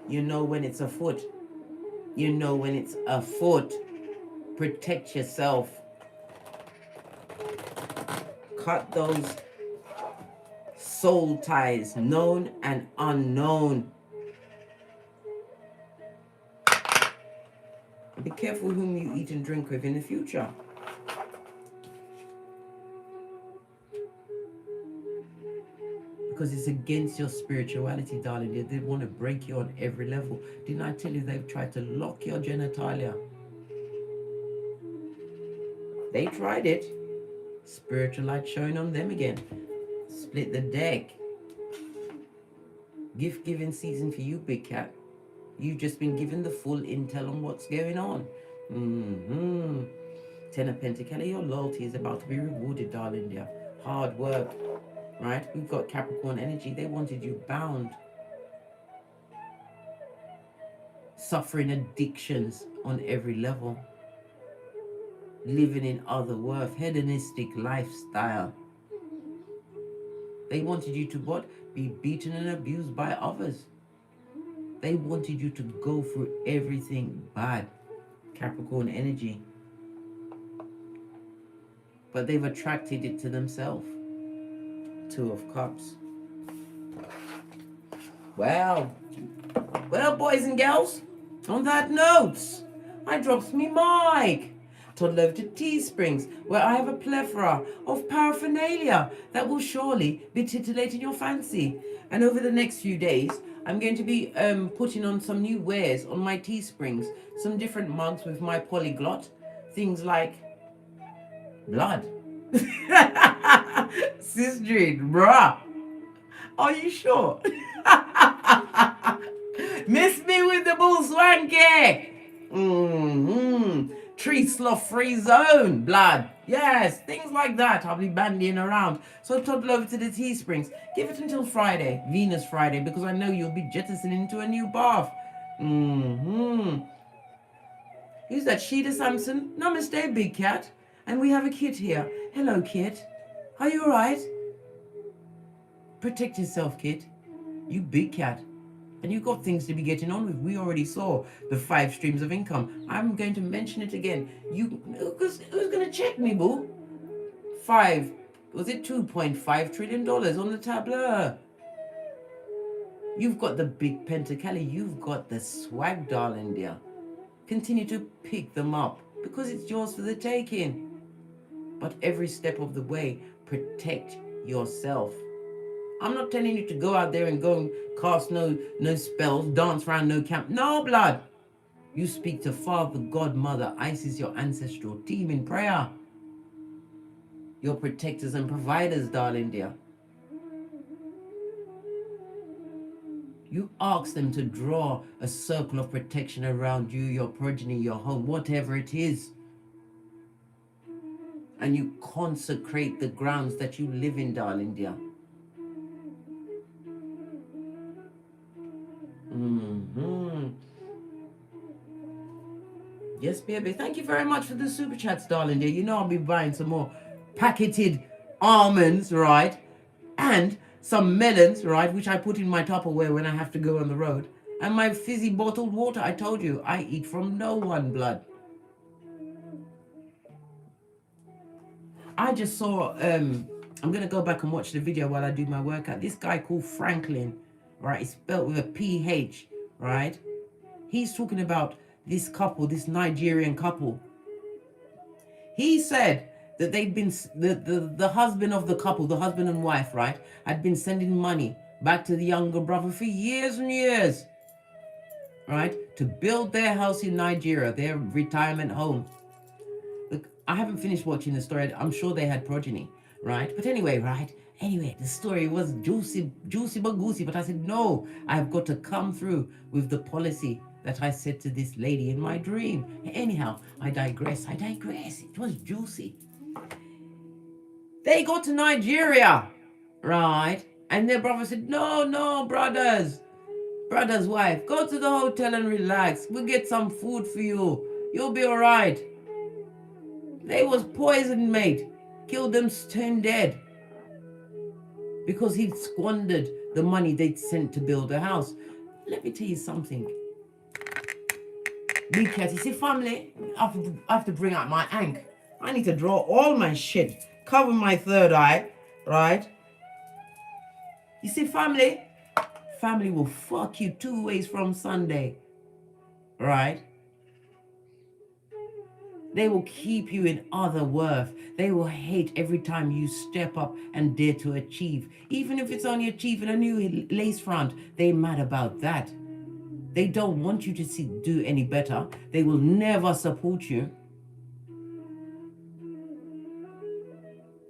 You know when it's afoot. You know when it's afoot. Protect yourself. Cut those soul ties, known and unknown. Be careful whom you eat and drink with in the future. Because it's against your spirituality, darling. They want to break you on every level. Didn't I tell you they've tried to lock your genitalia? They tried it. Spiritual light showing on them again. Split the deck. Gift giving season for you, big cat. You've just been given the full intel on what's going on. Ten of Pentacles, your loyalty is about to be rewarded, darling dear. Hard work, right? We've got Capricorn energy. They wanted you bound. Suffering addictions on every level. Living in other worth, hedonistic lifestyle. They wanted you to what? Be beaten and abused by others. They wanted you to go through everything bad. Capricorn energy. But they've attracted it to themselves. Two of Cups. Well, boys and girls, on that note, I drops me mic. Toddle over to Teesprings, where I have a plethora of paraphernalia that will surely be titillating your fancy. And over the next few days, I'm going to be putting on some new wares on my Teesprings, some different mugs with my polyglot, things like blood. Sistering, bruh. Are you sure? Miss me with the bull swanky. Tree sloth free zone, blood. Yes, things like that. I'll be bandying around. So toddle over to the Teesprings. Give it until Friday, Venus Friday, because I know you'll be jettisoning into a new bath. Who's that? Sheeta Sampson? Namaste, big cat. And we have a kid here. Hello, kid. Are you alright? Protect yourself, kid. You big cat. And you've got things to be getting on with. We already saw the 5 streams of income. I'm going to mention it again. Who's going to check me, boo? Was it $2.5 trillion on the tableau? You've got the big pentacle. You've got the swag, darling dear. Continue to pick them up because it's yours for the taking. But every step of the way, protect yourself. I'm not telling you to go out there and go and cast no spells, dance around no camp. No, blood. You speak to Father, God, Mother, Isis, your ancestral team in prayer. Your protectors and providers, darling dear. You ask them to draw a circle of protection around you, your progeny, your home, whatever it is. And you consecrate the grounds that you live in, darling dear. Yes, baby. Thank you very much for the super chats, darling dear. You know I'll be buying some more packeted almonds, right? And some melons, right? Which I put in my Tupperware when I have to go on the road. And my fizzy bottled water. I told you, I eat from no one, blood. I just saw, I'm going to go back and watch the video while I do my workout. This guy called Franklin, right? It's spelled with a PH, right? He's talking about this couple, this Nigerian couple. He said that they'd been, the husband of the couple, the husband and wife, right, had been sending money back to the younger brother for years and years, right, to build their house in Nigeria, their retirement home. Look, I haven't finished watching the story. I'm sure they had progeny, right? But anyway, right? Anyway, the story was juicy but goosey. But I said, no, I've got to come through with the policy that I said to this lady in my dream. Anyhow, I digress. It was juicy. They got to Nigeria, right? And their brother said, no, brother's wife, go to the hotel and relax. We'll get some food for you. You'll be all right. They was poisoned, mate. Killed them stone dead. Because he'd squandered the money they'd sent to build a house. Let me tell you something. Big cat, you see, family, I have to bring out my ink. I need to draw all my shit. Cover my third eye, right? You see, family will fuck you 2 ways from Sunday, right? They will keep you in other worth. They will hate every time you step up and dare to achieve. Even if it's only achieving a new lace front, they're mad about that. They don't want you to do any better. They will never support you.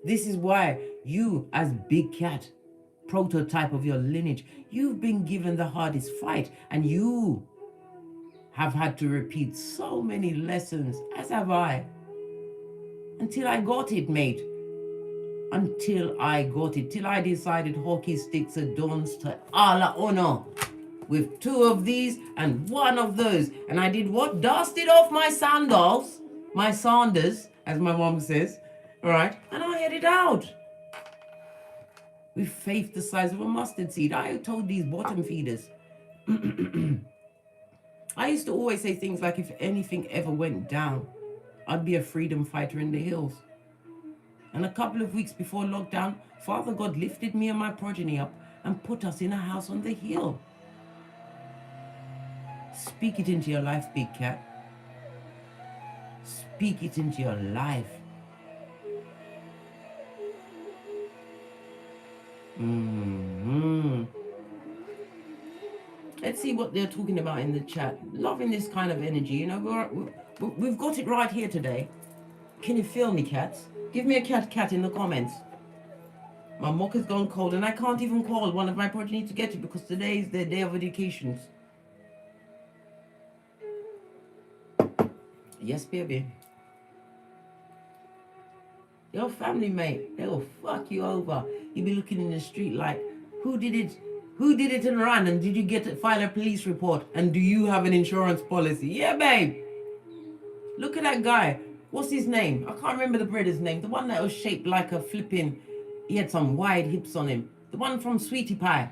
This is why you, as big cat, prototype of your lineage. You've been given the hardest fight, and you have had to repeat so many lessons, as have I, until I got it, mate. Until I got it, till I decided hockey sticks are done to Allah honor with 2 of these and 1 of those. And I did what? Dusted off my sandals, my Sanders, as my mom says, all right? And I headed out with faith the size of a mustard seed. I told these bottom feeders. I used to always say things like, if anything ever went down, I'd be a freedom fighter in the hills. And a couple of weeks before lockdown, Father God lifted me and my progeny up and put us in a house on the hill. Speak it into your life, big cat. Speak it into your life. Let's see what they're talking about in the chat. Loving this kind of energy, you know, we've got it right here today. Can you feel me, cats? Give me a cat in the comments. My mock has gone cold and I can't even call one of my progeny to get it because today is their day of education. Yes, baby. Your family, mate, they will fuck you over. You'll be looking in the street like, who did it? Who did it and run? And did you get to file a police report? And do you have an insurance policy? Yeah, babe. Look at that guy. What's his name? I can't remember the brother's name. The one that was shaped like a flipping, he had some wide hips on him. The one from Sweetie Pie.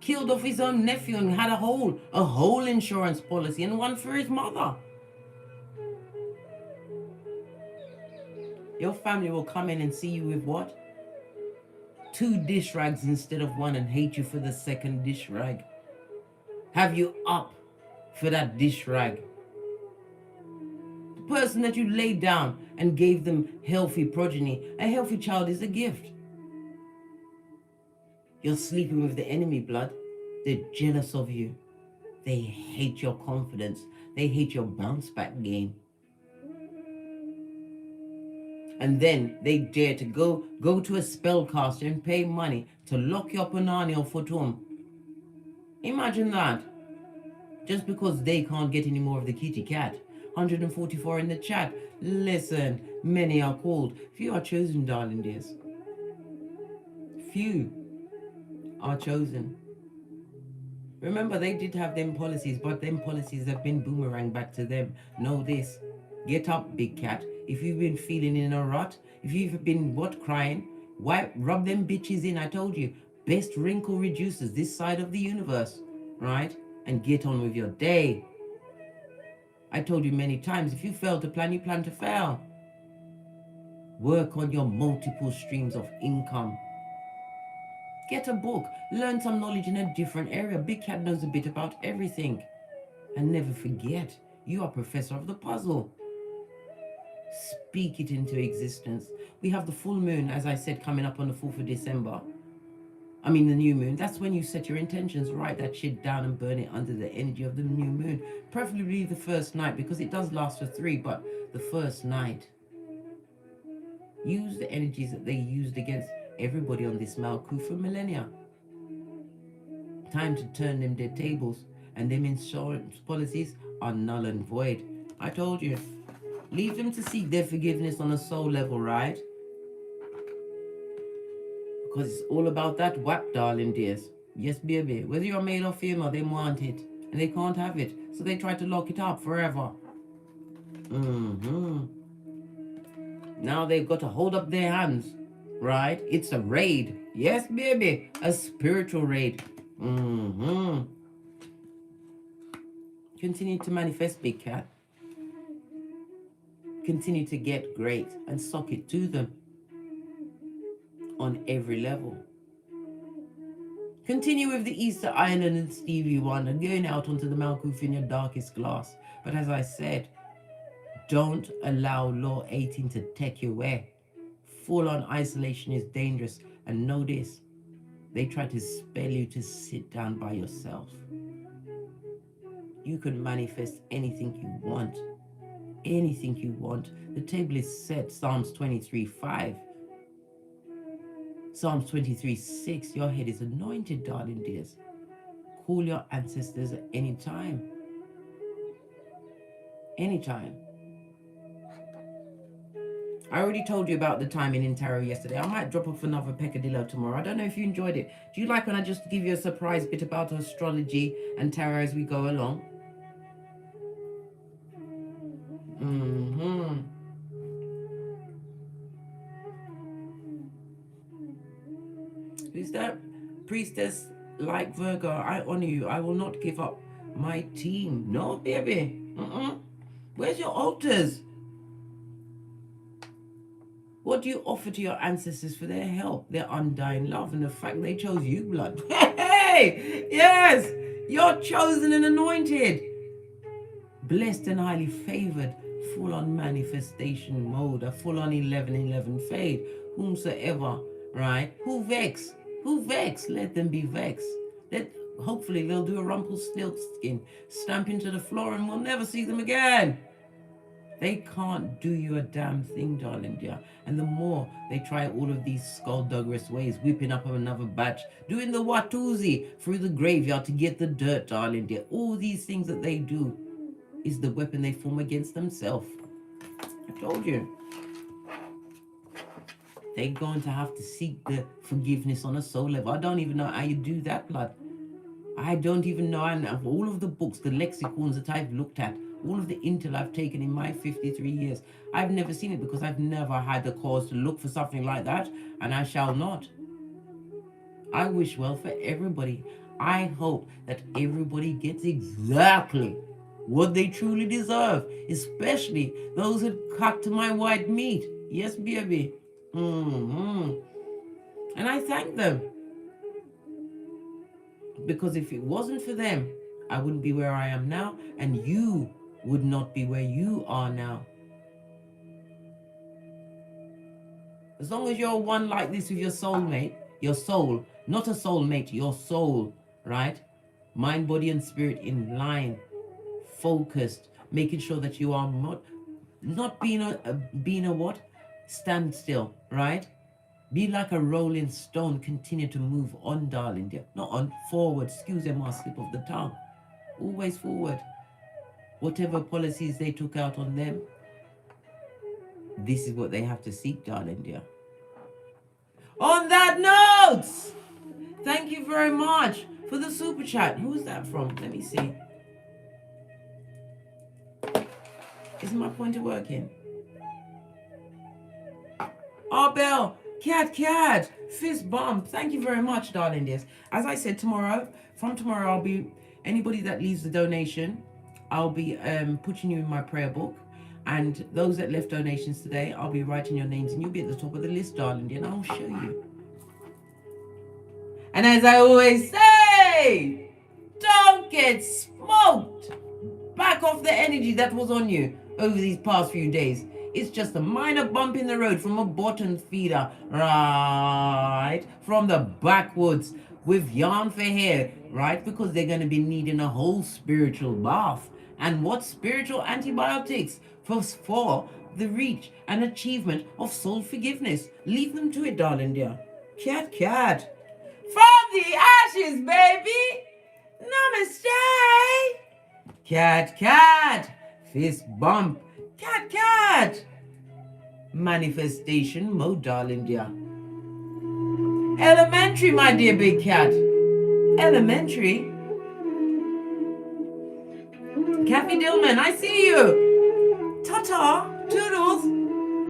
Killed off his own nephew and had a whole insurance policy and one for his mother. Your family will come in and see you with what? 2 dish rags instead of 1 and hate you for the second dish rag. Have you up for that dish rag. The person that you laid down and gave them healthy progeny. A healthy child is a gift. You're sleeping with the enemy, blood. They're jealous of you. They hate your confidence. They hate your bounce back game. And then they dare to go to a spellcaster and pay money to lock you up on Narnia or Futum. Imagine that. Just because they can't get any more of the kitty cat. 144 in the chat. Listen, many are called. Few are chosen, darling dears. Few are chosen. Remember, they did have them policies, but them policies have been boomerang back to them. Know this. Get up, big cat. If you've been feeling in a rut, if you've been crying, rub them bitches in. I told you, best wrinkle reducers this side of the universe, right? And get on with your day. I told you many times, if you fail to plan, you plan to fail. Work on your multiple streams of income. Get a book, learn some knowledge in a different area. Big Cat knows a bit about everything. And never forget, you are professor of the puzzle. Speak it into existence. We have the full moon, as I said, coming up on the 4th of December. I mean the new moon. That's when you set your intentions. Write that shit down and burn it under the energy of the new moon. Preferably the first night, because it does last for 3, but the first night. Use the energies that they used against everybody on this Malku for millennia. Time to turn them their tables, and them insurance policies are null and void. I told you. Leave them to seek their forgiveness on a soul level, right? Because it's all about that whap, darling dears. Yes, baby. Whether you're male or female, they want it. And they can't have it. So they try to lock it up forever. Now they've got to hold up their hands. Right? It's a raid. Yes, baby. A spiritual raid. Continue to manifest, big cat. Continue to get great and suck it to them on every level. Continue with the Easter Island and Stevie Wonder, going out onto the Malkuth in your darkest glass. But as I said, don't allow Law 18 to take you away. Full-on isolation is dangerous. And know this, they try to spell you to sit down by yourself. You can manifest anything you want. Anything you want. The table is set, Psalms 23:5. Psalms 23:6. Your head is anointed, darling dears. Call your ancestors at any time. Anytime. I already told you about the timing in tarot yesterday. I might drop off another peccadillo tomorrow. I don't know if you enjoyed it. Do you like when I just give you a surprise bit about astrology and tarot as we go along? Who's that? Priestess like Virgo, I honor you. I will not give up my team. No, baby. Where's your altars? What do you offer to your ancestors for their help, their undying love, and the fact they chose you, blood? Hey! Yes! You're chosen and anointed. Blessed and highly favored. Full-on manifestation mode. A full-on 11-11 fade. Whomsoever, right? Who vex? Who vex? Let them be vexed. Hopefully they'll do a Rumpelstiltskin, stamp into the floor, and we'll never see them again. They can't do you a damn thing, darling dear. And the more they try all of these skullduggerous ways, whipping up another batch, doing the Watusi through the graveyard to get the dirt, darling dear. All these things that they do is the weapon they form against themselves. I told you. They're going to have to seek the forgiveness on a soul level. I don't even know how you do that, blood. I don't even know. And of all of the books, the lexicons that I've looked at, all of the intel I've taken in my 53 years, I've never seen it because I've never had the cause to look for something like that, and I shall not. I wish well for everybody. I hope that everybody gets exactly what they truly deserve, especially those who cut to my white meat. Yes, baby. And I thank them. Because if it wasn't for them, I wouldn't be where I am now, and you would not be where you are now. As long as you're one like this with your soulmate, your soul, not a soulmate, your soul, right? Mind, body, and spirit in line, focused, making sure that you are not being a what? Stand still, right? Be like a rolling stone. Continue to move on, darling dear. Not on, forward. Excuse them, my slip of the tongue. Always forward. Whatever policies they took out on them, this is what they have to seek, darling dear. On that note, thank you very much for the super chat. Who is that from? Let me see. Is my pointer working? Oh, Belle. Cat, fist bump. Thank you very much, darling dears. As I said, from tomorrow, I'll be, anybody that leaves the donation, I'll be putting you in my prayer book. And those that left donations today, I'll be writing your names and you'll be at the top of the list, darling dear, and I'll show you. And as I always say, don't get smoked. Back off the energy that was on you over these past few days. It's just a minor bump in the road from a bottom feeder, right? From the backwoods with yarn for hair, right? Because they're going to be needing a whole spiritual bath. And what spiritual antibiotics for the reach and achievement of soul forgiveness. Leave them to it, darling dear. Cat. From the ashes, baby. Namaste. Cat. Fist bump. Cat. Manifestation mode, darling dear. Elementary, my dear big cat. Elementary. Kathy Dillman, I see you. Ta-ta. Toodles.